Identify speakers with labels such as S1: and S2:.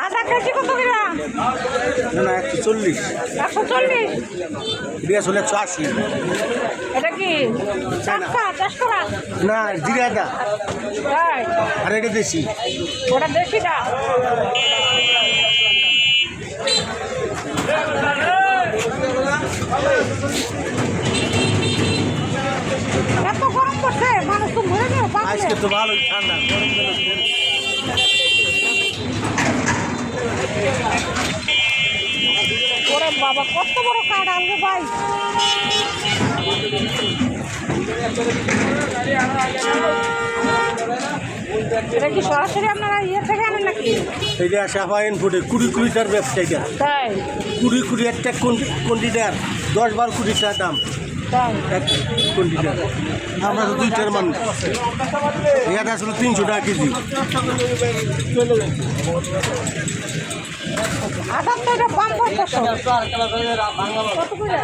S1: আদা কেজি কত করে?
S2: না 140।
S1: 140?
S2: বিয়াস হলে 180।
S1: এটা কি চাষ করা?
S2: না জিরা আদা।
S1: তাই?
S2: আর এটা দেশি।
S1: ওটা দেশিটা? এত গরম পড়ছে, মানুষ তো মরে যাবে।
S2: আজকে তো ভালোই ঠান্ডা, গরম গেল।
S1: ওরে বাবা, কত বড় কাঠ আনবে ভাই। এটা কি সরাসরি আপনারা ইয়ে থেকে আনেন নাকি?
S2: এটা সাফাইন ফুটে 20-20টার ব্যবসায়ীটা।
S1: তাই?
S2: 20 একটা কোয়ান্টিটার 10-12 কোটি টাকা দাম।
S1: তাই?
S2: এক কোয়ান্টিটার। আমরা তো 2টার মানুষ। এটা আসলে 300 টাকা কেজি।
S1: আদার তো এটা কম পড়তেছে। কত করে?